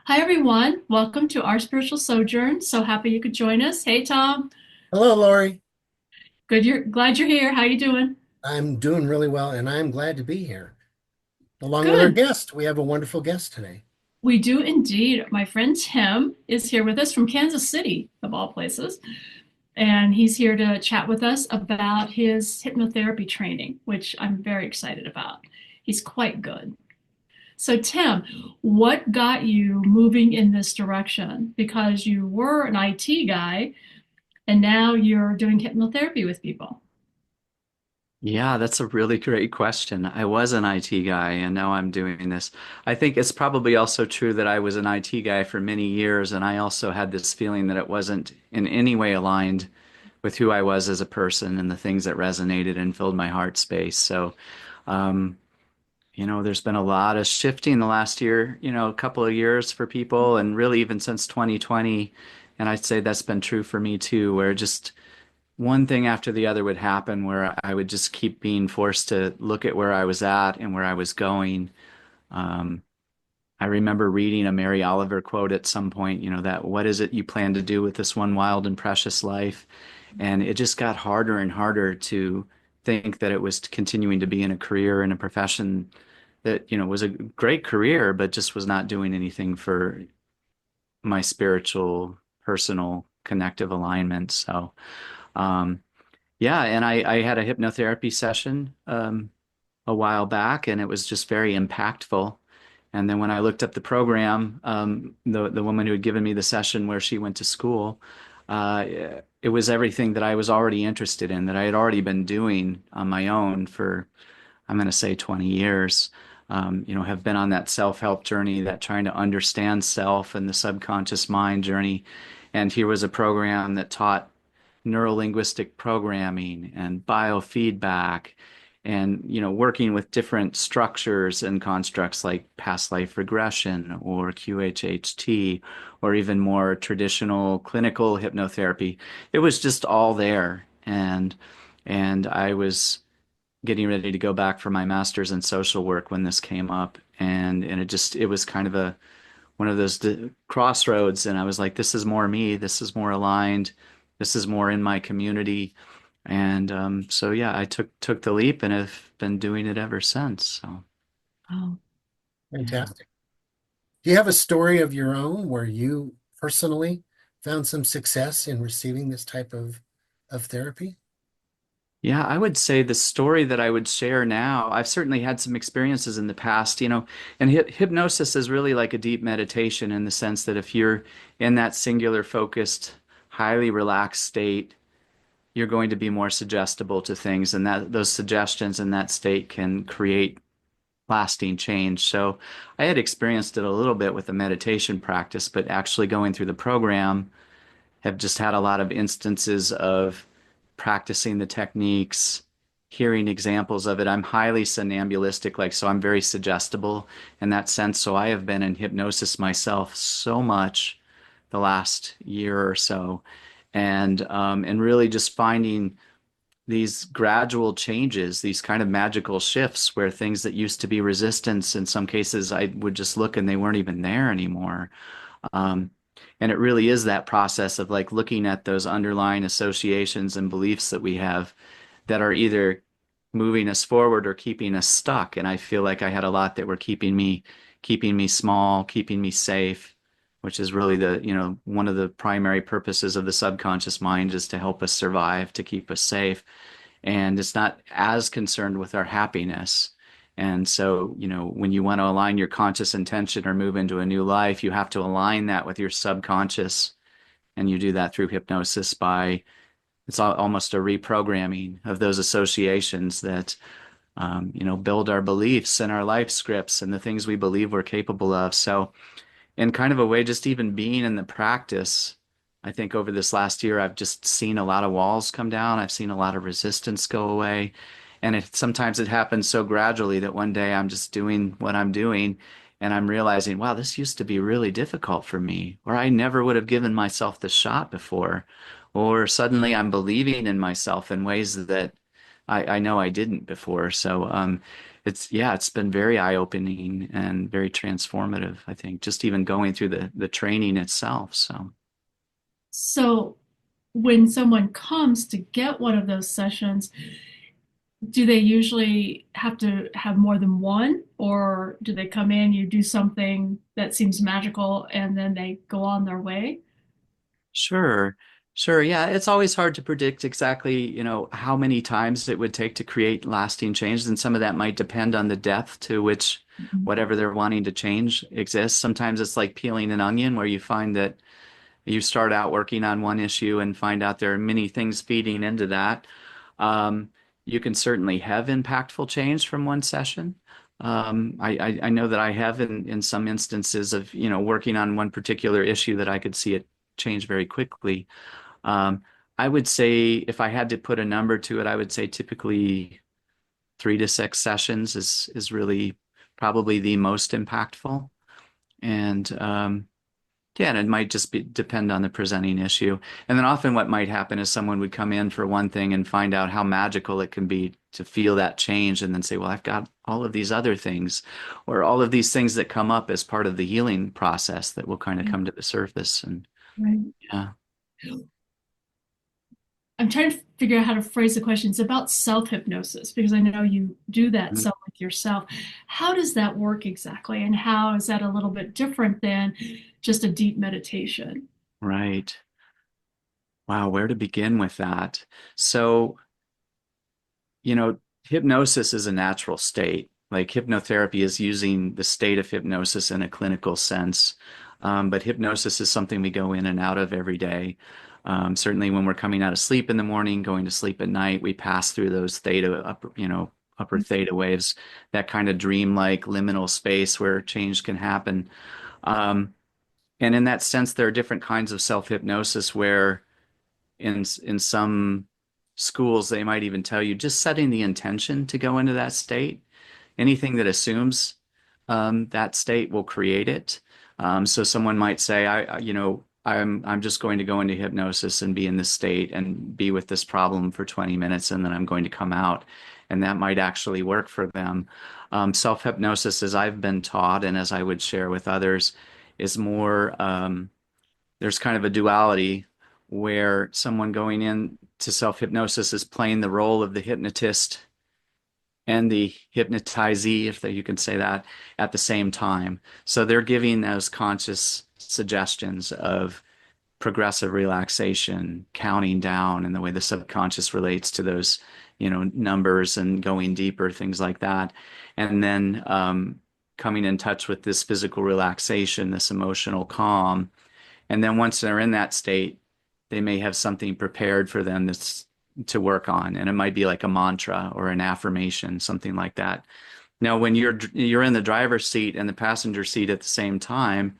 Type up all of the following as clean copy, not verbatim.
Hi, everyone. Welcome to our Spiritual Sojourn. So happy you could join us. Hey, Tom. Hello, Lori. Good. You're glad you're here. How you doing? I'm doing really well, and I'm glad to be here. Along with our Good. guest, we have a wonderful guest today. We do indeed. My friend Tim is here with us from Kansas City, of all places. And he's here to chat with us about his hypnotherapy training, which I'm very excited about. He's quite good. So, Tim, what got you moving in this direction? Because you were an IT guy and now you're doing hypnotherapy with people. Yeah, that's a really great question. I was an IT guy and now I'm doing this. I think it's probably also true that I was an IT guy for many years and I also had this feeling that it wasn't in any way aligned with who I was as a person and the things that resonated and filled my heart space. So, um, there's been a lot of shifting the last year, a couple of years for people and really even since 2020. And I'd say that's been true for me too, where just one thing after the other would happen where I would just keep being forced to look at where I was at and where I was going. Um, I remember reading a Mary Oliver quote at some point, that what is it you plan to do with this one wild and precious life? And it just got harder and harder to think that it was continuing to be in a career in a profession that, was a great career, but just was not doing anything for my spiritual, personal, connective alignment. So, um, yeah, and I had a hypnotherapy session a while back, and it was just very impactful. And then when I looked up the program, the woman who had given me the session where she went to school, uh, it was everything that I was already interested in, that I had already been doing on my own for, I'm going to say 20 years. Have been on that self-help journey, that trying to understand self and the subconscious mind journey. And here was a program that taught neurolinguistic programming and biofeedback and working with different structures and constructs like past life regression or QHHT or even more traditional clinical hypnotherapy. It was just all there, and I was getting ready to go back for my master's in social work when this came up, and it was kind of a one of those crossroads, and I was like, this is more me, this is more aligned, this is more in my community. And so yeah, I took the leap and have been doing it ever since. So Oh, yeah. Fantastic. Do you have a story of your own where you personally found some success in receiving this type of therapy? yeah, I would say the story that I would share now, I've certainly had some experiences in the past, and hypnosis is really like a deep meditation in the sense that if you're in that singular focused, highly relaxed state, you're going to be more suggestible to things, and that those suggestions in that state can create lasting change. So I had experienced it a little bit with the meditation practice, but actually going through the program have just had a lot of instances of practicing the techniques, hearing examples of it. I'm highly somnambulistic, like, so I'm very suggestible in that sense. So I have been in hypnosis myself so much the last year or so, and really just finding these gradual changes, these kind of magical shifts where things that used to be resistance, in some cases, I would just look and they weren't even there anymore. Um, and it really is that process of like looking at those underlying associations and beliefs that we have that are either moving us forward or keeping us stuck. And I feel like I had a lot that were keeping me small, keeping me safe, which is really one of the primary purposes of the subconscious mind is to help us survive, to keep us safe. And it's not as concerned with our happiness. And so, when you want to align your conscious intention or move into a new life, you have to align that with your subconscious. And you do that through hypnosis by it's almost a reprogramming of those associations that, build our beliefs and our life scripts and the things we believe we're capable of. So, in kind of a way, just even being in the practice, I think over this last year, I've just seen a lot of walls come down. I've seen a lot of resistance go away. And sometimes it happens so gradually that one day I'm just doing what I'm doing and I'm realizing, wow, this used to be really difficult for me, or I never would have given myself the shot before. Or suddenly I'm believing in myself in ways I know I didn't before. So it's been very eye-opening and very transformative, I think, just even going through the training itself. So So when someone comes to get one of those sessions, do they usually have to have more than one, or do they come in, you do something that seems magical, and then they go on their way? sure. Sure. Yeah, it's always hard to predict exactly, how many times it would take to create lasting change. And some of that might depend on the depth to which Mhm. whatever they're wanting to change exists. Sometimes it's like peeling an onion where you find that you start out working on one issue and find out there are many things feeding into that. Um, you can certainly have impactful change from one session. I know that I have in some instances of, working on one particular issue that I could see it change very quickly. Um, I would say if I had to put a number to it, I would say typically 3 to 6 sessions is really probably the most impactful. And yeah, and it might just depend on the presenting issue. And then often what might happen is someone would come in for one thing and find out how magical it can be to feel that change and then say, well, I've got all of these other things or all of these things that come up as part of the healing process that will kind of come to the surface. And Right. yeah. I'm trying to figure out how to phrase the question. It's about self-hypnosis because I know you do that Mhm. some with yourself. How does that work exactly? And how is that a little bit different than just a deep meditation? Right. Wow, where to begin with that? So, you know, hypnosis is a natural state. Like hypnotherapy is using the state of hypnosis in a clinical sense. But hypnosis is something we go in and out of every day. Certainly when we're coming out of sleep in the morning, going to sleep at night, we pass through those upper theta waves, that kind of dreamlike liminal space where change can happen. Um, and in that sense, there are different kinds of self-hypnosis where in some schools they might even tell you just setting the intention to go into that state. Anything that assumes that state will create it. So someone might say, I'm just going to go into hypnosis and be in this state and be with this problem for 20 minutes, and then I'm going to come out, and that might actually work for them. Self-hypnosis, as I've been taught and as I would share with others, is more. There's kind of a duality where someone going in to self-hypnosis is playing the role of the hypnotist and the hypnotizee, if you can say that, at the same time. So they're giving those conscious suggestions of progressive relaxation, counting down, and the way the subconscious relates to those, numbers and going deeper, things like that. And then coming in touch with this physical relaxation, this emotional calm. And then once they're in that state, they may have something prepared for them that's to work on. And it might be like a mantra or an affirmation, something like that. Now, when you're in the driver's seat and the passenger seat at the same time,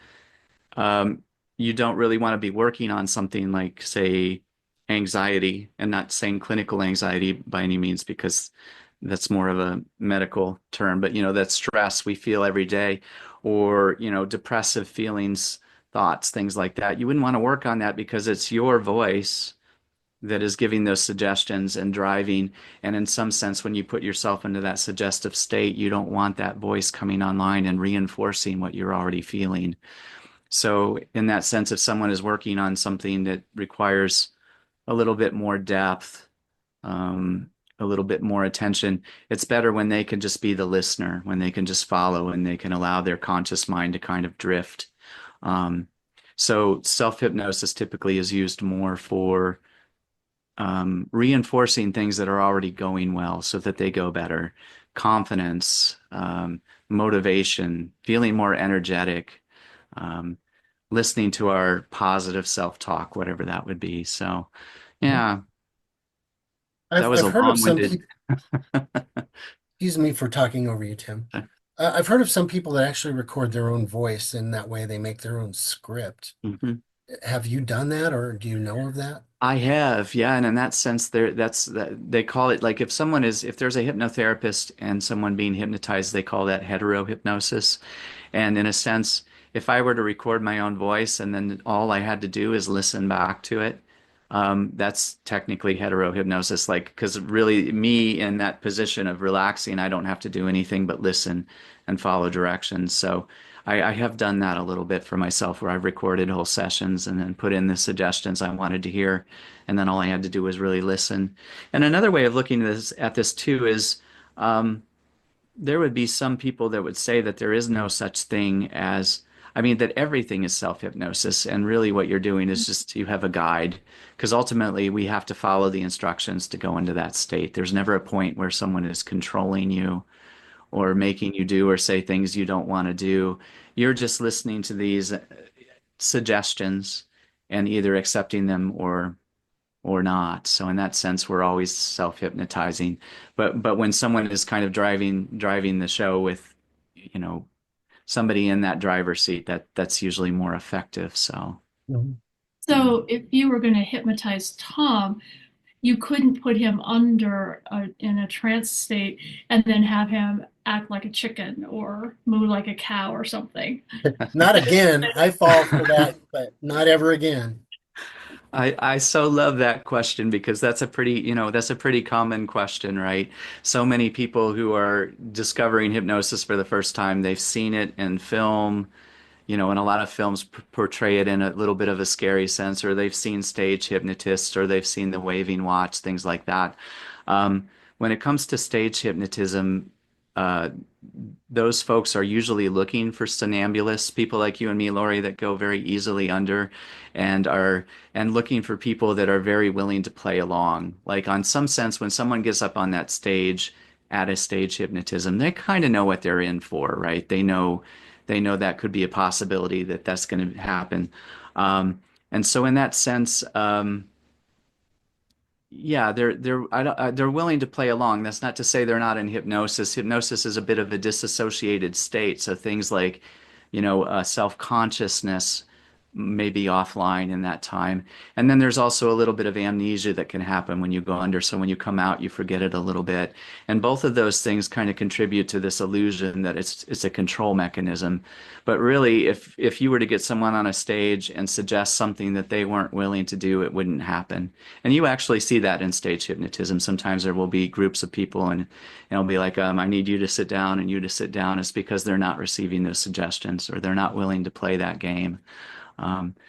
um, you don't really want to be working on something like, say, anxiety, and not saying clinical anxiety by any means, because that's more of a medical term, but that stress we feel every day, or depressive feelings, thoughts, things like that. You wouldn't want to work on that because it's your voice that is giving those suggestions and driving. And in some sense, when you put yourself into that suggestive state, you don't want that voice coming online and reinforcing what you're already feeling. So, in that sense, if someone is working on something that requires a little bit more depth, a little bit more attention, it's better when they can just be the listener, when they can just follow and they can allow their conscious mind to kind of drift. Um, so, self-hypnosis typically is used more for reinforcing things that are already going well so that they go better. Confidence, motivation, feeling more energetic, um, listening to our positive self-talk, whatever that would be. So, yeah, that was I've a heard of some long-winded. people, excuse me for talking over you, Tim. I've heard of some people that actually record their own voice and that way they make their own script. Mhm. Have you done that or do you know of that? I have, yeah, and in that sense, they call it like if there's a hypnotherapist and someone being hypnotized, they call that heterohypnosis. And in a sense, if I were to record my own voice and then all I had to do is listen back to it, That's technically hetero hypnosis, like, because really me in that position of relaxing, I don't have to do anything but listen and follow directions. So I have done that a little bit for myself where I've recorded whole sessions and then put in the suggestions I wanted to hear. And then all I had to do was really listen. And another way of looking at this too is there would be some people that would say that there is no such thing as, I mean, that everything is self-hypnosis, and really what you're doing is just you have a guide, because ultimately we have to follow the instructions to go into that state. There's never a point where someone is controlling you or making you do or say things you don't want to do. You're just listening to these suggestions and either accepting them or not. So in that sense, we're always self-hypnotizing. But when someone is kind of driving the show with, you know, somebody in that driver's seat, that's usually more effective. So Mhm. So if you were going to hypnotize Tom, you couldn't put him in a trance state and then have him act like a chicken or moo like a cow or something. Not again. I fall for that, but not ever again. I so love that question because that's a pretty, that's a pretty common question, right? So many people who are discovering hypnosis for the first time, they've seen it in film, and a lot of films portray it in a little bit of a scary sense, or they've seen stage hypnotists, or they've seen the waving watch, things like that. When it comes to stage hypnotism, uh, those folks are usually looking for somnambulists, people like you and me, Lori, that go very easily under, and looking for people that are very willing to play along. Like on some sense, when someone gets up on that stage at a stage hypnotism, they kind of know what they're in for, right? They know that could be a possibility that that's going to happen. And so in that sense, yeah, they're willing to play along. That's not to say they're not in hypnosis. Hypnosis is a bit of a disassociated state, so things like, self-consciousness may be offline in that time. And then there's also a little bit of amnesia that can happen when you go under. So when you come out, you forget it a little bit. And both of those things kind of contribute to this illusion that it's a control mechanism. But really, if you were to get someone on a stage and suggest something that they weren't willing to do, it wouldn't happen. And you actually see that in stage hypnotism. Sometimes there will be groups of people and it'll be like, I need you to sit down and you to sit down. It's because they're not receiving those suggestions or they're not willing to play that game.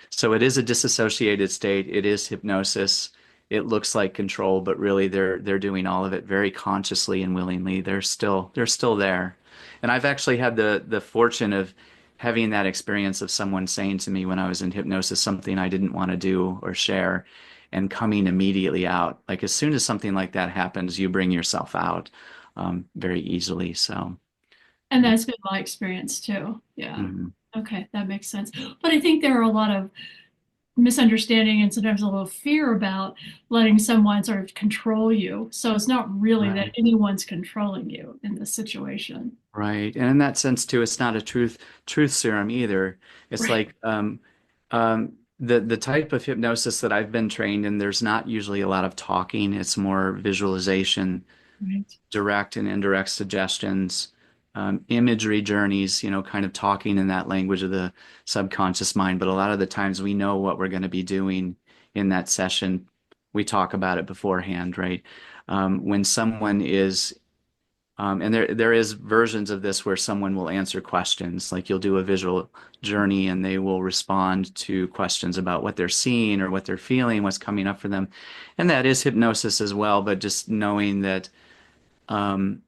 So it is a disassociated state. It is hypnosis. It looks like control, but really they're doing all of it very consciously and willingly. They're still there. And I've actually had the fortune of having that experience of someone saying to me when I was in hypnosis something I didn't want to do or share and coming immediately out. Like as soon as something like that happens, you bring yourself out very easily. So, And yeah. that's been my experience too. Yeah. Mhm. Okay, that makes sense. But I think there are a lot of misunderstanding and sometimes a little fear about letting someone sort of control you. So it's not really that Right. anyone's controlling you in this situation. Right. And in that sense too, it's not a truth serum either. It's Right. like the type of hypnosis that I've been trained in, there's not usually a lot of talking. It's more visualization, Right. direct and indirect suggestions, imagery journeys, kind of talking in that language of the subconscious mind. But a lot of the times we know what we're going to be doing in that session. We talk about it beforehand, right? When someone is and there is versions of this where someone will answer questions, like you'll do a visual journey and they will respond to questions about what they're seeing or what they're feeling, what's coming up for them. And that is hypnosis as well, but just knowing that um,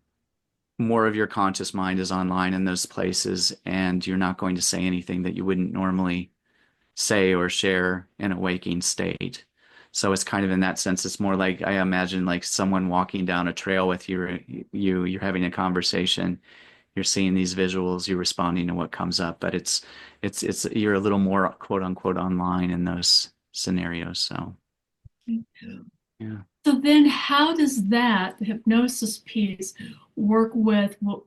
more of your conscious mind is online in those places and you're not going to say anything that you wouldn't normally say or share in a waking state. So it's kind of in that sense, it's more like I imagine like someone walking down a trail with you're having a conversation, you're seeing these visuals, you're responding to what comes up, but it's you're a little more quote unquote online in those scenarios. So yeah. So then how does that, the hypnosis piece, work with what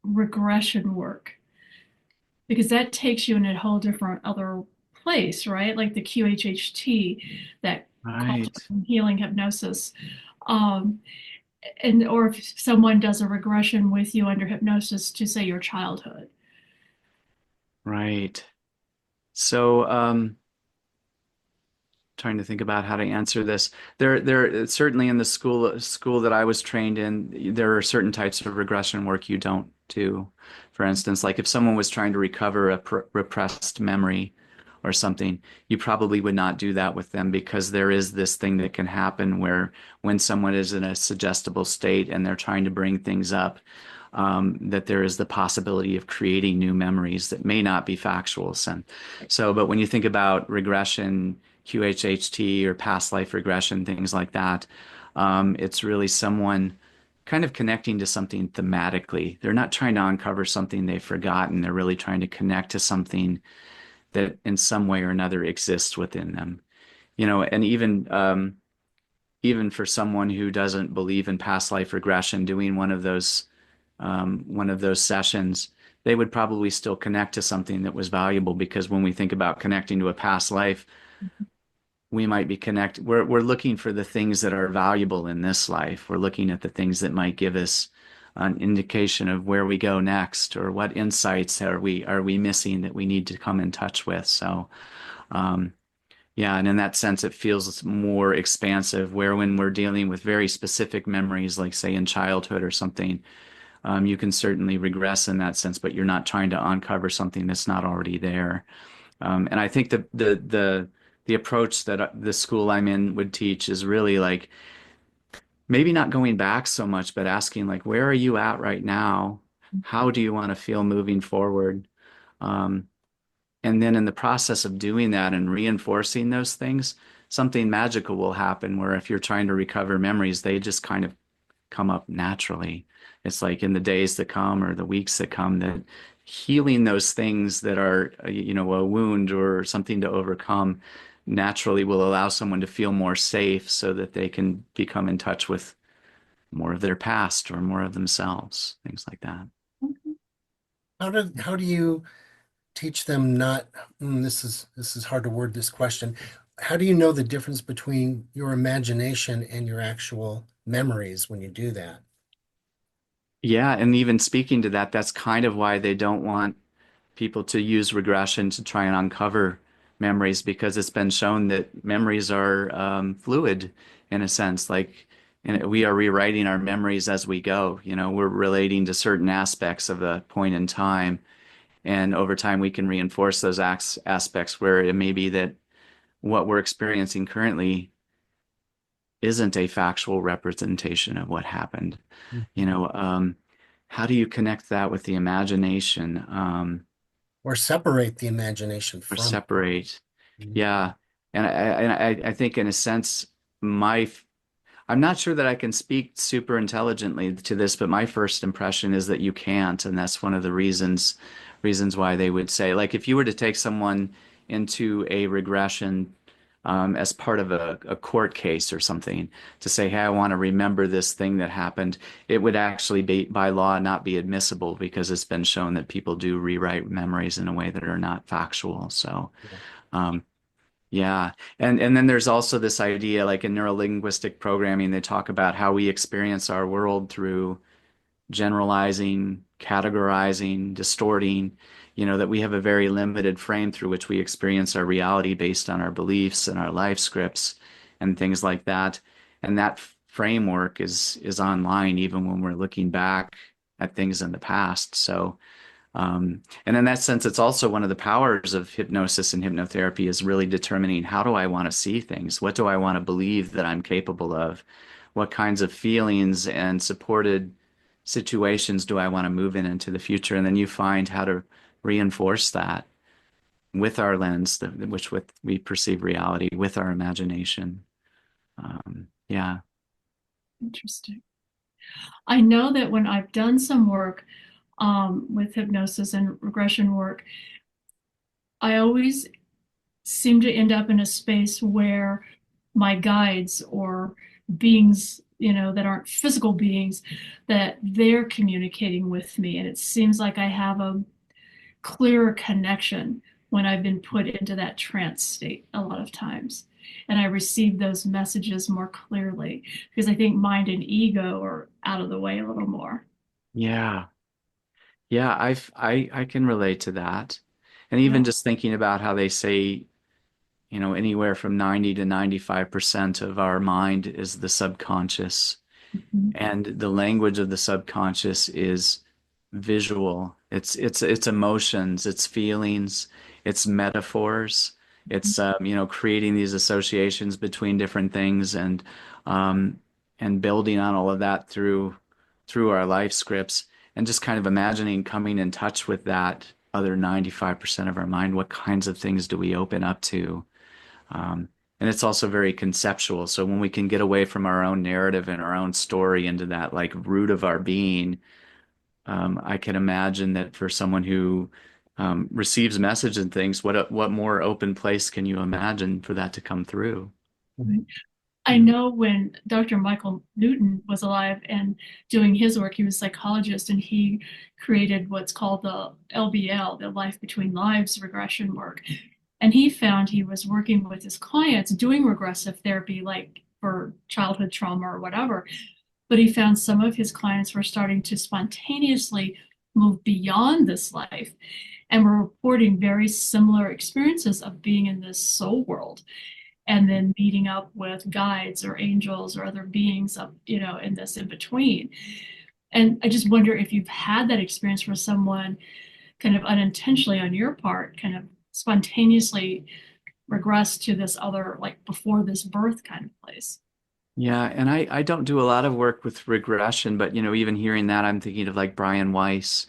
regression work? Because that takes you in a whole different other place, right? Like the QHHT, that Right. quantum healing hypnosis. Um, and or if someone does a regression with you under hypnosis to say your childhood. Right. So trying to think about how to answer this. There certainly in the school that I was trained in, there are certain types of regression work you don't do. For instance, like if someone was trying to recover a repressed memory or something, you probably would not do that with them because there is this thing that can happen where when someone is in a suggestible state and they're trying to bring things up, that there is the possibility of creating new memories that may not be factual. So, but when you think about regression, QHHT or past life regression, things like that, it's really someone kind of connecting to something thematically. They're not trying to uncover something they've forgotten. They're really trying to connect to something that in some way or another exists within them. And even for someone who doesn't believe in past life regression, doing one of those sessions, they would probably still connect to something that was valuable because when we think about connecting to a past life, we might be we're looking for the things that are valuable in this life. We're looking at the things that might give us an indication of where we go next or what insights are we missing that we need to come in touch with. So yeah, and in that sense, it feels more expansive where when we're dealing with very specific memories, like say in childhood or something, you can certainly regress in that sense, but you're not trying to uncover something that's not already there. And I think the approach that the school I'm in would teach is really like maybe not going back so much, but asking like, where are you at right now? How do you want to feel moving forward? Um, and then in the process of doing that and reinforcing those things, something magical will happen where if you're trying to recover memories, they just kind of come up naturally. It's like in the days that come or the weeks that come that healing those things that are, a wound or something to overcome naturally will allow someone to feel more safe so that they can become in touch with more of their past or more of themselves, things like that. How do you teach them not, this is hard to word this question. How do you know the difference between your imagination and your actual memories when you do that? Yeah, and even speaking to that, that's kind of why they don't want people to use regression to try and uncover memories because it's been shown that memories are fluid in a sense. Like, and we are rewriting our memories as we go. We're relating to certain aspects of a point in time, and over time we can reinforce those aspects where it may be that what we're experiencing currently isn't a factual representation of what happened. You Mhm. know, how do you connect that with the imagination, Or separate the imagination or from it? separate? Mhm. Yeah, and I think in a sense, my I'm not sure that I can speak super intelligently to this, but my first impression is that you can't, and that's one of the reasons why they would say, like, if you were to take someone into a regression as part of a court case or something to say, hey, I want to remember this thing that happened, it would actually be by law not be admissible because it's been shown that people do rewrite memories in a way that are not factual. So. Yeah. Um, yeah. And then there's also this idea, like in neurolinguistic programming, they talk about how we experience our world through generalizing, categorizing, distorting, that we have a very limited frame through which we experience our reality based on our beliefs and our life scripts and things like that. And that framework is online even when we're looking back at things in the past. So and in that sense, it's also one of the powers of hypnosis and hypnotherapy is really determining how do I want to see things? What do I want to believe that I'm capable of? What kinds of feelings and supported situations do I want to move into the future? And then you find how to reinforce that with our lens, which with we perceive reality, with our imagination. Yeah. Interesting. I know that when I've done some work with hypnosis and regression work, I always seem to end up in a space where my guides or beings, that aren't physical beings, that they're communicating with me. And it seems like I have a clearer connection when I've been put into that trance state a lot of times. And I receive those messages more clearly because I think mind and ego are out of the way a little more. Yeah. Yeah, I can relate to that. And even Yeah. just thinking about how they say anywhere from 90 to 95% of our mind is the subconscious. Mhm. And the language of the subconscious is visual. It's emotions, it's feelings, it's metaphors. It's creating these associations between different things um, and building on all of that through our life scripts and just kind of imagining coming in touch with that other 95% of our mind. What kinds of things do we open up to? Um, and it's also very conceptual. So when we can get away from our own narrative and our own story into that like root of our being, I can imagine that for someone who receives message and things, what more open place can you imagine for that to come through? Right. I Yeah. know when Dr. Michael Newton was alive and doing his work, he was a psychologist and he created what's called the LBL, the life between lives regression work. And he found he was working with his clients doing regressive therapy, like for childhood trauma or whatever. But he found some of his clients were starting to spontaneously move beyond this life and were reporting very similar experiences of being in this soul world and then meeting up with guides or angels or other beings up, in this in between. And I just wonder if you've had that experience where someone kind of unintentionally on your part kind of spontaneously regressed to this other, like before this birth kind of place. Yeah, and I don't do a lot of work with regression, but even hearing that, I'm thinking of like Brian Weiss,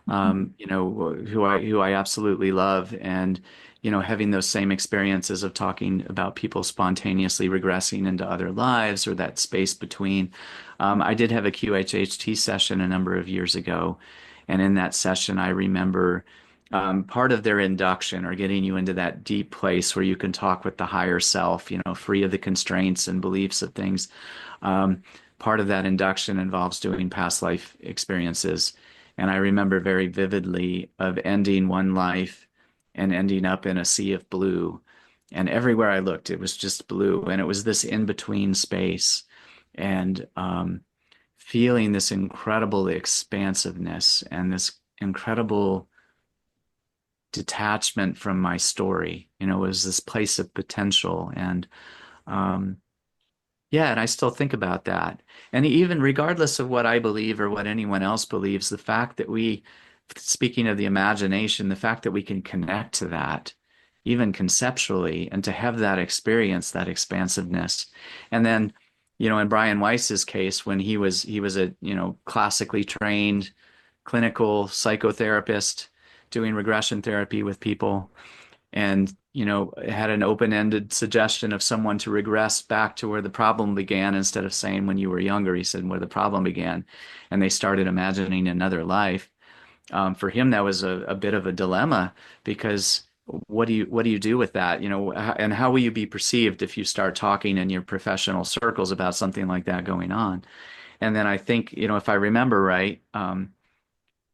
who I absolutely love, and having those same experiences of talking about people spontaneously regressing into other lives or that space between. I did have a QHHT session a number of years ago, and in that session, I remember part of their induction or getting you into that deep place where you can talk with the higher self, free of the constraints and beliefs of things. Um, Part of that induction involves doing past life experiences. And I remember very vividly of ending one life and ending up in a sea of blue. And everywhere I looked, it was just blue. And it was this in-between space. And feeling this incredible expansiveness and this incredible detachment from my story. It was this place of potential. And um, yeah, and I still think about that. And even regardless of what I believe or what anyone else believes, the fact that speaking of the imagination, the fact that we can connect to that, even conceptually, and to have that experience, that expansiveness. And then, in Brian Weiss's case, when he was a, classically trained clinical psychotherapist doing regression therapy with people and had an open-ended suggestion of someone to regress back to where the problem began instead of saying when you were younger. He said where the problem began, and they started imagining another life. For him, that was a bit of a dilemma because what do you do with that? And how will you be perceived if you start talking in your professional circles about something like that going on? And then I think, if I remember right,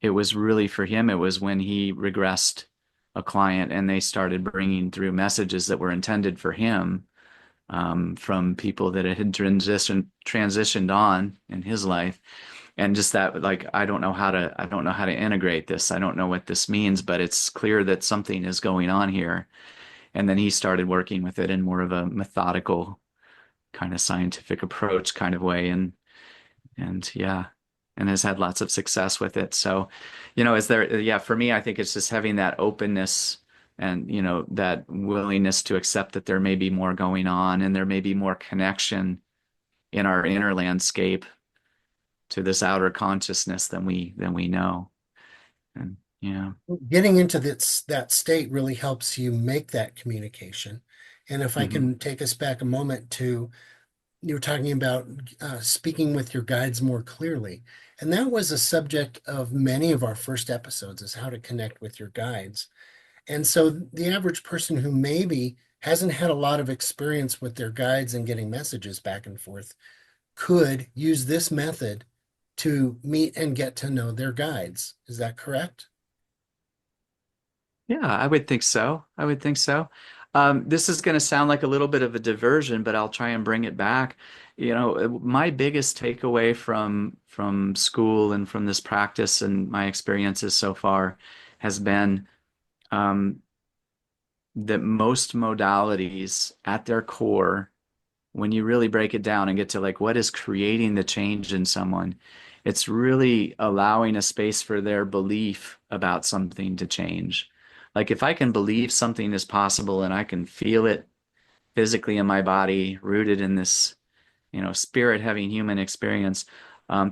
it was really for him, it was when he regressed a client and they started bringing through messages that were intended for him from people that had transitioned on in his life. And just that, like, I don't know how to integrate this. I don't know what this means, but it's clear that something is going on here. And then he started working with it in more of a methodical kind of scientific approach kind of way. And yeah, and has had lots of success with it. So, yeah, for me, I think it's just having that openness and, that willingness to accept that there may be more going on and there may be more connection in our inner landscape to this outer consciousness than we know. And yeah. Getting into that state really helps you make that communication. And if I Hmm. can take us back a moment to, you were talking about speaking with your guides more clearly. And that was a subject of many of our first episodes, is how to connect with your guides. And so the average person who maybe hasn't had a lot of experience with their guides and getting messages back and forth could use this method to meet and get to know their guides. Is that correct? Yeah, I would think so. I would think so. This is going to sound like a little bit of a diversion, but I'll try and bring it back. My biggest takeaway from school and from this practice and my experiences so far has been um, that most modalities at their core, when you really break it down and get to like what is creating the change in someone, it's really allowing a space for their belief about something to change. Like if I can believe something is possible and I can feel it physically in my body, rooted in this, spirit having human experience,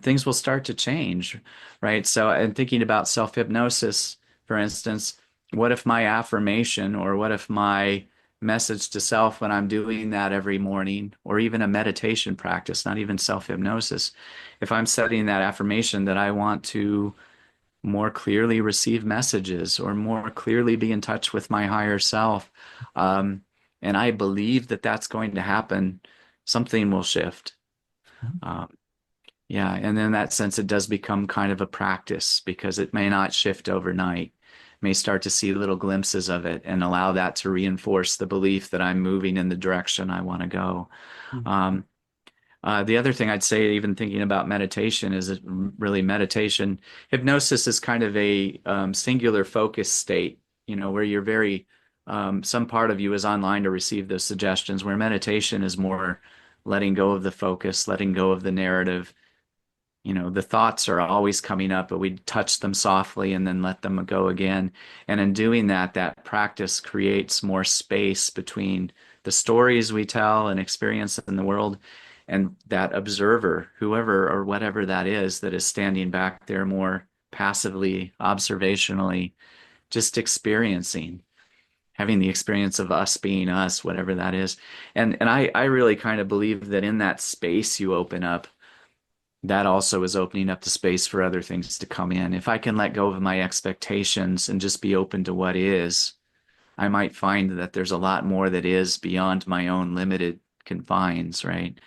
things will start to change, right? So, and thinking about self-hypnosis, for instance, what if my affirmation or what if my message to self when I'm doing that every morning, or even a meditation practice, not even self-hypnosis, if I'm setting that affirmation that I want to more clearly receive messages or more clearly be in touch with my higher self, um, and I believe that that's going to happen, something will shift. Um, yeah, and in that sense, it does become kind of a practice because it may not shift overnight. May start to see little glimpses of it and allow that to reinforce the belief that I'm moving in the direction I want to go. Um, the other thing I'd say, even thinking about meditation, is that really meditation, hypnosis is kind of a singular focus state, where you're very, some part of you is online to receive those suggestions, where meditation is more letting go of the focus, letting go of the narrative. The thoughts are always coming up, but we touch them softly and then let them go again. And in doing that, that practice creates more space between the stories we tell and experience in the world and that observer, whoever or whatever that is standing back there more passively, observationally, just experiencing, having the experience of us being us, whatever that is. And I really kind of believe that in that space you open up, that also is opening up the space for other things to come in. If I can let go of my expectations and just be open to what is, I might find that there's a lot more that is beyond my own limited confines, right?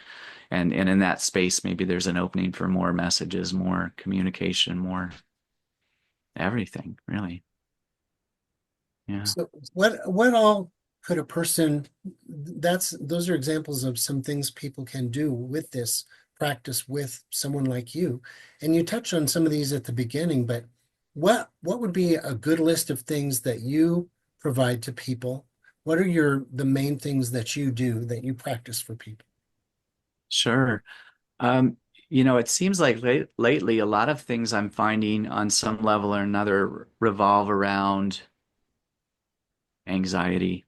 And in that space, maybe there's an opening for more messages, more communication, more everything, really. Yeah. So what all could a person, those are examples of some things people can do with this practice with someone like you. And you touched on some of these at the beginning, but what would be a good list of things that you provide to people? What are the main things that you do that you practice for people? Sure. Um, it seems like lately a lot of things I'm finding on some level or another revolve around anxiety.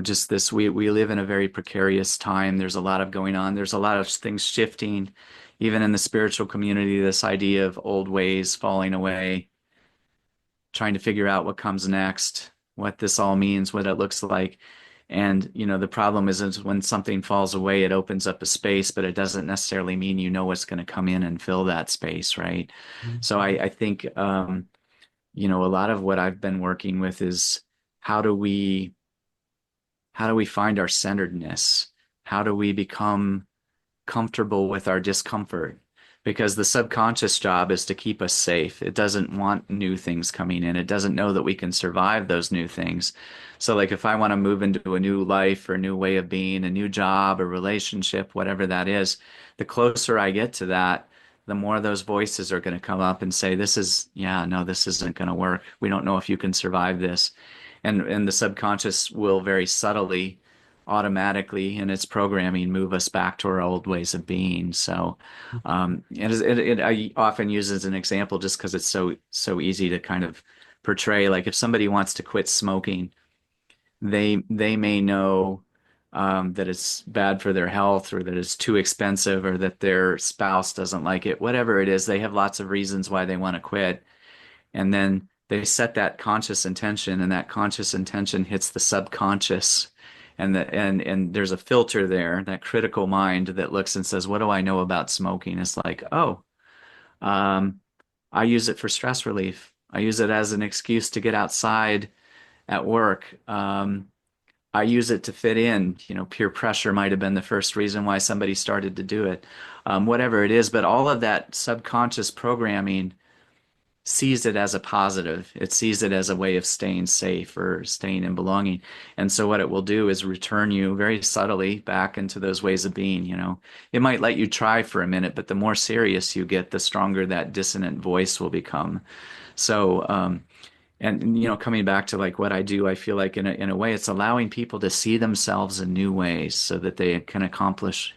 Just this, we live in a very precarious time. There's a lot of going on. There's a lot of things shifting, even in the spiritual community, this idea of old ways falling away, trying to figure out what comes next, what this all means, what it looks like. And, the problem is when something falls away, it opens up a space, but it doesn't necessarily mean what's going to come in and fill that space, right? So I think, a lot of what I've been working with is how do we how do we find our centeredness? How do we become comfortable with our discomfort? Because the subconscious job is to keep us safe. It doesn't want new things coming in. It doesn't know that we can survive those new things. So, like if I want to move into a new life or a new way of being, a new job, a relationship, whatever that is, the closer I get to that, the more those voices are going to come up and say, yeah, no, this isn't going to work. We don't know if you can survive this. And the subconscious will very subtly, automatically in its programming move us back to our old ways of being. So I often use as an example just because it's so easy to kind of portray. Like if somebody wants to quit smoking, they may know that it's bad for their health or that it's too expensive or that their spouse doesn't like it. Whatever it is, they have lots of reasons why they want to quit. And then they set that conscious intention, and that conscious intention hits the subconscious, and there's a filter there, that critical mind that looks and says, what do I know about smoking? It's like, oh, um, I use it for stress relief. I use it as an excuse to get outside at work. I use it to fit in. Peer pressure might have been the first reason why somebody started to do it. Whatever it is, but all of that subconscious programming sees it as a positive. It sees it as a way of staying safe or staying in belonging. And so what it will do is return you very subtly back into those ways of being. It might let you try for a minute, but the more serious you get, the stronger that dissonant voice will become. So, and coming back to like what I do, I feel like in a way it's allowing people to see themselves in new ways so that they can accomplish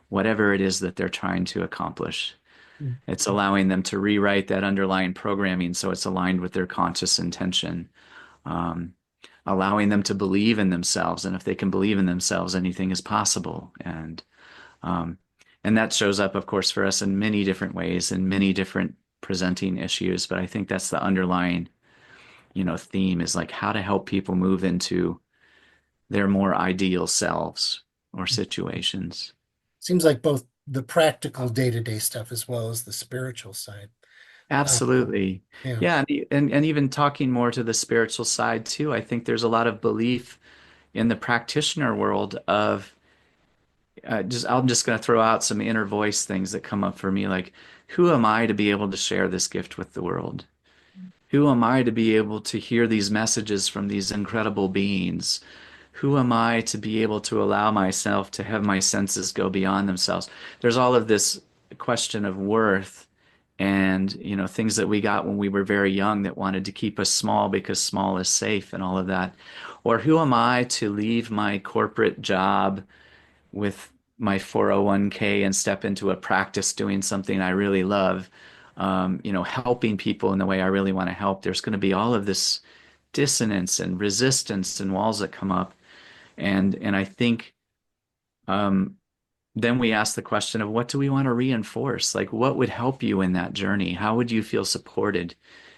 whatever it is that they're trying to accomplish. Mm. It's allowing them to rewrite that underlying programming so it's aligned with their conscious intention. Um, Allowing them to believe in themselves, and if they can believe in themselves, anything is possible. Um, and that shows up, of course, for us in many different ways and many different presenting issues. But I think that's the underlying, theme is like how to help people move into their more ideal selves or situations. Seems like both the practical day-to-day stuff as well as the spiritual side. Uh, Absolutely. yeah. Yeah, and even talking more to the spiritual side too, I think there's a lot of belief in the practitioner world of I'm just going to throw out some inner voice things that come up for me, like, who am I to be able to share this gift with the world? Who am I to be able to hear these messages from these incredible beings? Who am I to be able to allow myself to have my senses go beyond themselves? There's all of this question of worth and, things that we got when we were very young that wanted to keep us small because small is safe and all of that. Or who am I to leave my corporate job with my 401k and step into a practice doing something I really love, helping people in the way I really want to help? There's going to be all of this dissonance and resistance and walls that come up. And I think um, then we ask the question of what do we want to reinforce? Like, what would help you in that journey? How would you feel supported?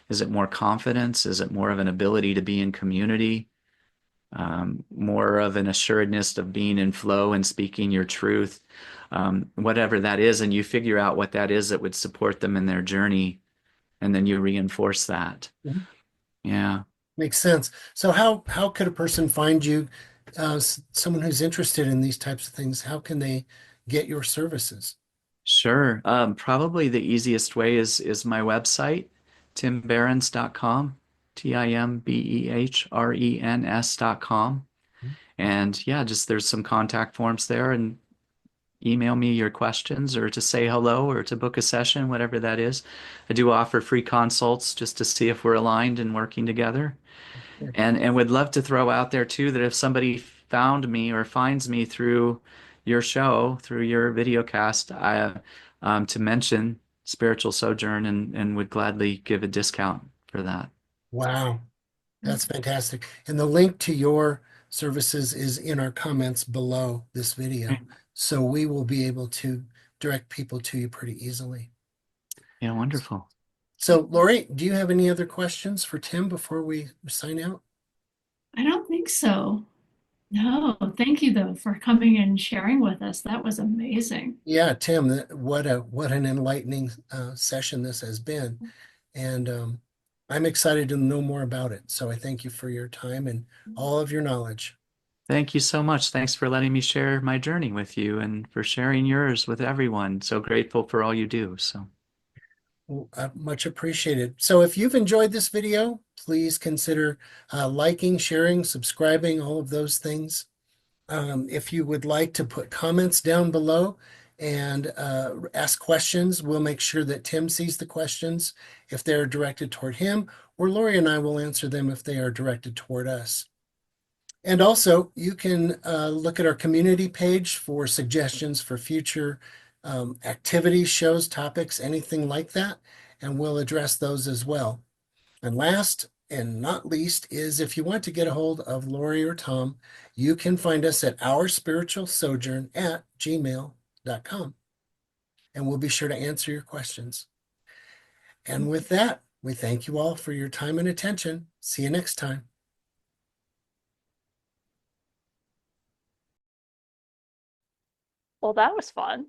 Is it more confidence? Is it more of an ability to be in community? More of an assuredness of being in flow and speaking your truth, whatever that is, and you figure out what that is that would support them in their journey, and then you reinforce that. Mhm. Yeah, Makes sense. So how could a person find you, someone who's interested in these types of things? How can they get your services? sure. Probably the easiest way is my website, timbehrens.com, TIMBEHRENS.com. And yeah, just there's some contact forms there, and email me your questions or to say hello or to book a session, whatever that is. I do offer free consults just to see if we're aligned and working together. Sure. And would love to throw out there too that if somebody found me or finds me through your show, through your video cast, to mention Spiritual Sojourn and would gladly give a discount for that. Wow, that's fantastic. And the link to your services is in our comments below this video. So we will be able to direct people to you pretty easily. Yeah, wonderful. So Lori, do you have any other questions for Tim before we sign out? I don't think so. No, thank you though for coming and sharing with us. That was amazing. Yeah, Tim, what an enlightening session this has been. And I'm excited to know more about it. So I thank you for your time and all of your knowledge. Thank you so much. Thanks for letting me share my journey with you and for sharing yours with everyone. So grateful for all you do. So, Well, much appreciated. So if you've enjoyed this video, please consider liking, sharing, subscribing, all of those things. If you would like to put comments down below and ask questions, we'll make sure that Tim sees the questions if they're directed toward him, or Lori and I will answer them if they are directed toward us. And also, you can look at our community page for suggestions for future activities, shows, topics, anything like that, and we'll address those as well. And last and not least is if you want to get a hold of Lori or Tom, you can find us at ourspiritualsojourn@gmail.com, and we'll be sure to answer your questions. And with that, we thank you all for your time and attention. See you next time. Well, that was fun.